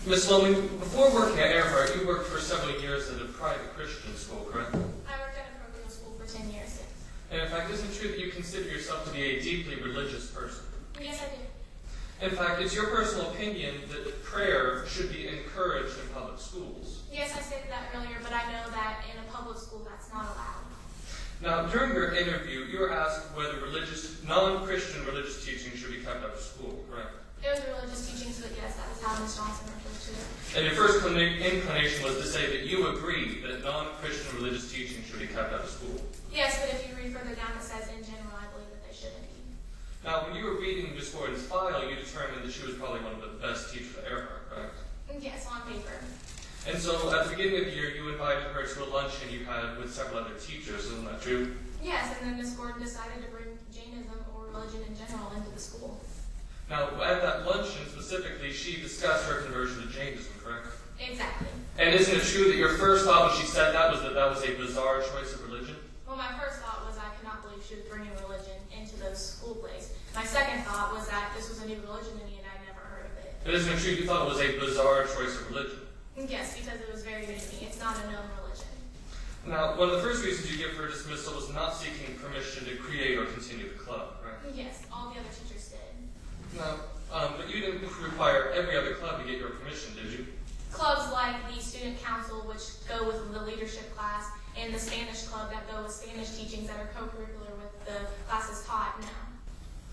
Ms. Loman, before working at Earhart, you worked for several years at a private Christian school, correct? I worked at a parochial school for 10 years. And in fact, isn't it true that you consider yourself to be a deeply religious person? Yes, I do. In fact, it's your personal opinion that prayer should be encouraged in public schools. Yes, I stated that earlier, but I know that in a public school that's not allowed. Now, during your interview, you were asked whether non-Christian religious teaching should be kept out of school, correct? It was religious teachings, but yes, that was how Ms. Johnson referred to it. And your first inclination was to say that you agree that non-Christian religious teaching should be kept out of school. Yes, but if you read further down, it says in general, I believe that they shouldn't be. Now, when you were reading Ms. Gordon's file, you determined that she was probably one of the best teachers at Earhart, correct? Yes, on paper. And so, at the beginning of the year, you invited her to a luncheon you had with several other teachers, isn't that true? Yes, and then Ms. Gordon decided to bring Jainism or religion in general into the school. Now, at that luncheon specifically, she discussed her conversion to Jainism, correct? Exactly. And isn't it true that your first thought when she said that was a bizarre choice of religion? Well, my first thought was I could not believe she was bringing religion into those school plays. My second thought was that this was a new religion to me and I'd never heard of it. And isn't it true you thought it was a bizarre choice of religion? Yes, because it was very new to me. It's not a known religion. Now, one of the first reasons you give for dismissal was not seeking permission to create or continue the club, right? Yes, all the other teachers did. Now, but you didn't require every other club to get your permission, did you? Clubs like the student council, which go with the leadership class, and the Spanish club that go with Spanish teachings that are co-curricular with the classes taught, no.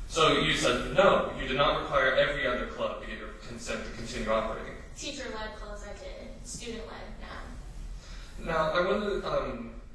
So you said no, you did not require every other club to get your consent to continue operating. Teacher-led clubs I did. Student-led, no. Now, I want to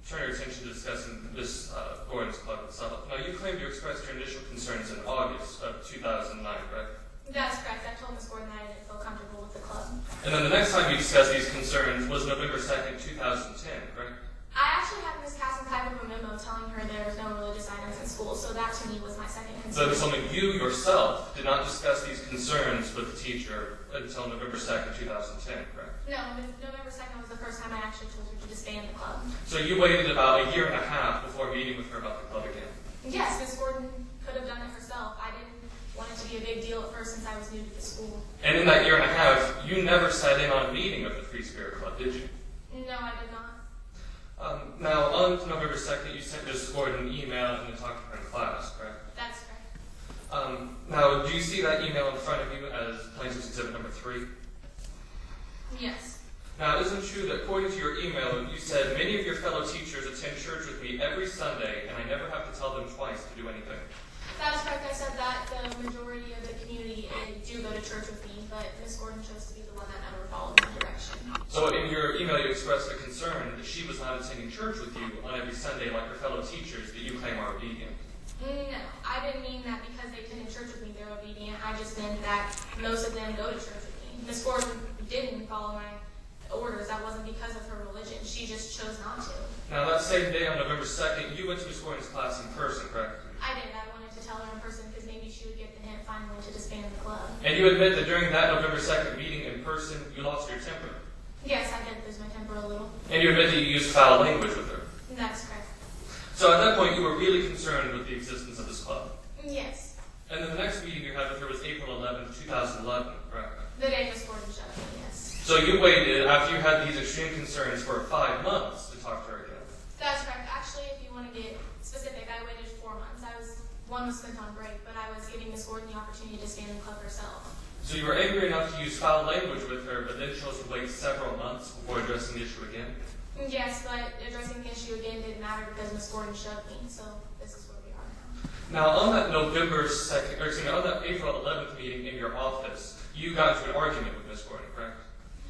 turn your attention to discussing this Gordon's Club itself. Now, you claimed you expressed your initial concerns in August of 2009, right? That's correct. I told Ms. Gordon that I didn't feel comfortable with the club. And then the next time you discussed these concerns was November 2nd, 2010, correct? I actually had Ms. Casson type of a memo telling her there was no religious items in school, so that to me was my second concern. So you yourself did not discuss these concerns with the teacher until November 2nd, 2010, correct? No, November 2nd was the first time I actually told her to disband the club. So you waited about a year and a half before meeting with her about the club again? Yes, Ms. Gordon could have done it herself. I didn't want it to be a big deal at first since I was new to the school. And in that year and a half, you never sat in on a meeting of the Free Spirit Club, did you? No, I did not. Now, on November 2nd, you sent Ms. Gordon an email and then talked to her in class, correct? That's correct. Now, do you see that email in front of you as Plaintiff's Exhibit number 3? Yes. Now, isn't it true that according to your email, you said, many of your fellow teachers attend church with me every Sunday, and I never have to tell them twice to do anything? That is correct. I said that the majority of the community do go to church with me, but Ms. Gordon chose to be the one that never followed my direction. So in your email, you expressed a concern that she was not attending church with you on every Sunday like her fellow teachers that you claim are obedient. No, I didn't mean that because they attended church with me, they're obedient. I just meant that most of them go to church with me. Ms. Gordon didn't follow my orders. That wasn't because of her religion. She just chose not to. Now, that same day on November 2nd, you went to Ms. Gordon's class in person, correct? I did. I wanted to tell her in person because maybe she would get the hint finally to disband the club. And you admit that during that November 2nd meeting in person, you lost your temper. Yes, I did lose my temper a little. And you admit that you used foul language with her. That's correct. So at that point, you were really concerned with the existence of this club. Yes. And then the next meeting you had with her was April 11th, 2011, correct? The day Ms. Gordon shut me, yes. So you waited, after you had these extreme concerns, for 5 months to talk to her again. That's correct. Actually, if you want to get specific, I waited 4 months. One was spent on break, but I was giving Ms. Gordon the opportunity to stand in the club herself. So you were angry enough to use foul language with her, but then chose to wait several months before addressing the issue again? Yes, but addressing the issue again didn't matter because Ms. Gordon shoved me, so this is where we are now. Now, on that on that April 11th meeting in your office, you got into an argument with Ms. Gordon, correct?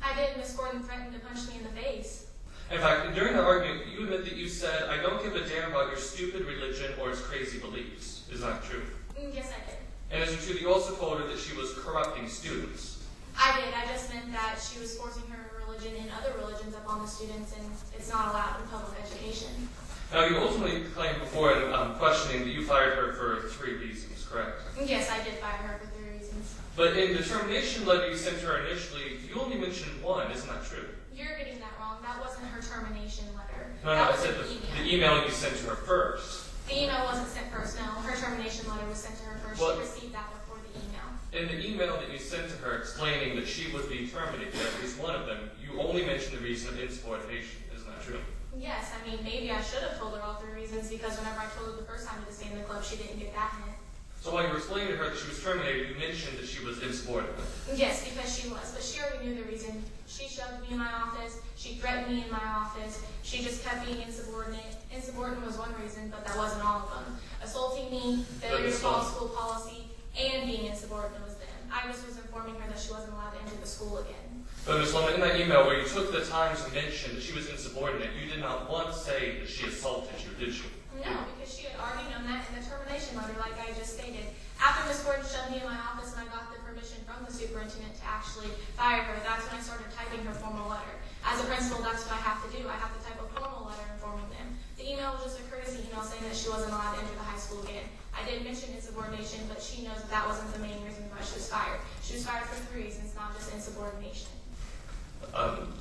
I did. Ms. Gordon threatened to punch me in the face. In fact, during the argument, you admit that you said, I don't give a damn about your stupid religion or its crazy beliefs. Is that true? Yes, I did. And is it true that you also told her that she was corrupting students? I did. I just meant that she was forcing her religion and other religions upon the students, and it's not allowed in public education. Now, you ultimately claimed before in questioning that you fired her for 3 reasons, correct? Yes, I did fire her for 3 reasons. But in the termination letter you sent to her initially, you only mentioned 1. Isn't that true? You're getting that wrong. That wasn't her termination letter. No, I said the email you sent to her first. The email wasn't sent first, no. Her termination letter was sent to her first. Well, she received that before the email. In the email that you sent to her explaining that she would be terminated, at least one of them, you only mentioned the reason of insubordination. Isn't that true? Yes, I mean, maybe I should have told her all three reasons because whenever I told her the first time to stay in the club, she didn't get that hint. So while you were explaining to her that she was terminated, you mentioned that she was insubordinate. Yes, because she was, but she already knew the reason. She shoved me in my office, she threatened me in my office, she just kept being insubordinate. Insubordinate was one reason, but that wasn't all of them. Assaulting me, failure to follow school policy, and being insubordinate was them. I just was informing her that she wasn't allowed to enter the school again. But Ms. Lohman, in that email where you took the time to mention that she was insubordinate, you did not once say that she assaulted you, did you? No, because she had already known that in the termination letter, like I just stated. After Ms. Gordon shoved me in my office and I got the permission from the superintendent to actually fire her, that's when I started typing her formal letter. As a principal, that's what I have to do. I have to type a formal letter informing them. The email was just a courtesy email saying that she wasn't allowed to enter the high school again. I did mention insubordination, but she knows that wasn't the main reason why she was fired. She was fired for 3 reasons, not just insubordination.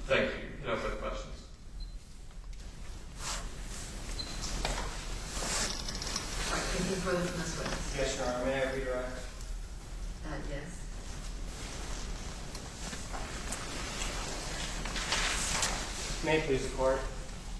Thank you. No further questions. All right, anything further from this witness? Yes, Your Honor. May I redirect? Yes. May it please the court.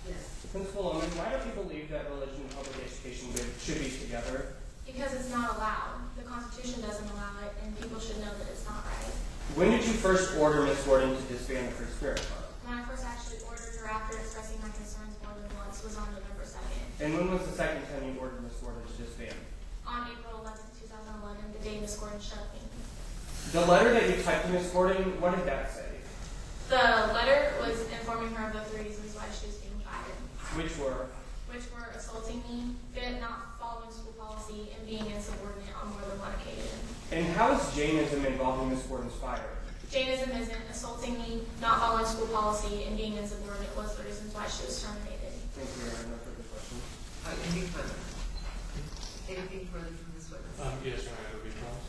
Yes. Principal Lohman, why don't you believe that religion and public education should be together? Because it's not allowed. The Constitution doesn't allow it, and people should know that it's not right. When did you first order Ms. Gordon to disband the Free Spirit Club? When I first actually ordered her after expressing my concerns more than once was on November 2nd. And when was the second time you ordered Ms. Gordon to disband? On April 11th, 2011, the day Ms. Gordon shoved me. The letter that you typed to Ms. Gordon, what did that say? The letter was informing her of the 3 reasons why she was being fired, Which were? which were assaulting me, not following school policy, and being insubordinate on more than one occasion. And how is Jainism involved in Ms. Gordon's fire? Jainism isn't. Assaulting me, not following school policy, and being insubordinate was the reasons why she was terminated. Thank you, Your Honor. No further questions. All right, anything further? Anything further from this witness? Yes, Your Honor. It will be closed.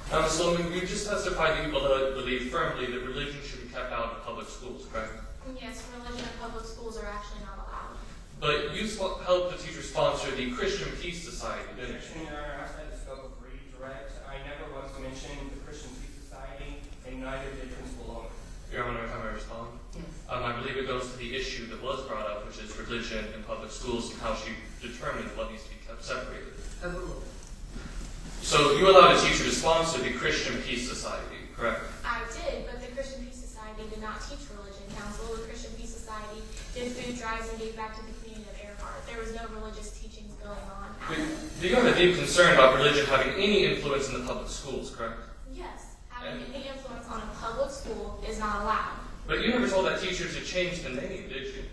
All right. Ms. Lohman, you just testified that you believe firmly that religion should be kept out of public schools, correct? Yes, religion in public schools are actually not allowed. But you helped the teacher sponsor the Christian Peace Society, didn't you? Your Honor, outside the scope of redirect, I never once mentioned the Christian Peace Society, and neither did Principal Lohman. Your Honor, if I may respond? Yes. I believe it goes to the issue that was brought up, which is religion in public schools and how she determined what needs to be kept separated. Overruled. So you allowed a teacher to sponsor the Christian Peace Society, correct? I did, but the Christian Peace Society did not teach religion council. The Christian Peace Society did food drives and gave back to the community of Earhart. There was no religious teachings going on. Do you have a deep concern about religion having any influence in the public schools, correct? Yes, having any influence on a public school is not allowed. But you never told that teacher to change the name, did you?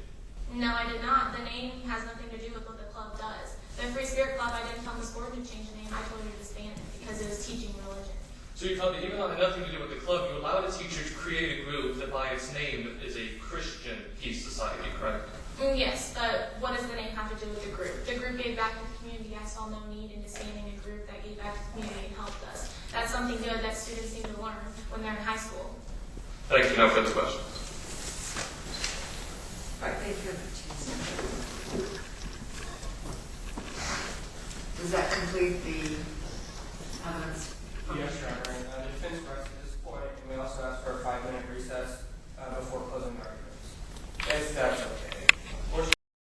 No, I did not. The name has nothing to do with what the club does. The Free Spirit Club, I didn't tell Ms. Gordon to change the name. I told her to disband it because it was teaching religion. So you felt that even though it had nothing to do with the club, you allowed a teacher to create a group that by its name is a Christian Peace Society, correct? Yes, but what does the name have to do with the group? The group gave back to the community. I saw no need in disbanding a group that gave back to the community and helped us. That's something good that students need to learn when they're in high school. Thank you. No further questions. All right, thank you very much. Does that complete the evidence? Yes, Your Honor. The defense rests at this point, and we also ask for a 5-minute recess before closing arguments. If that's okay.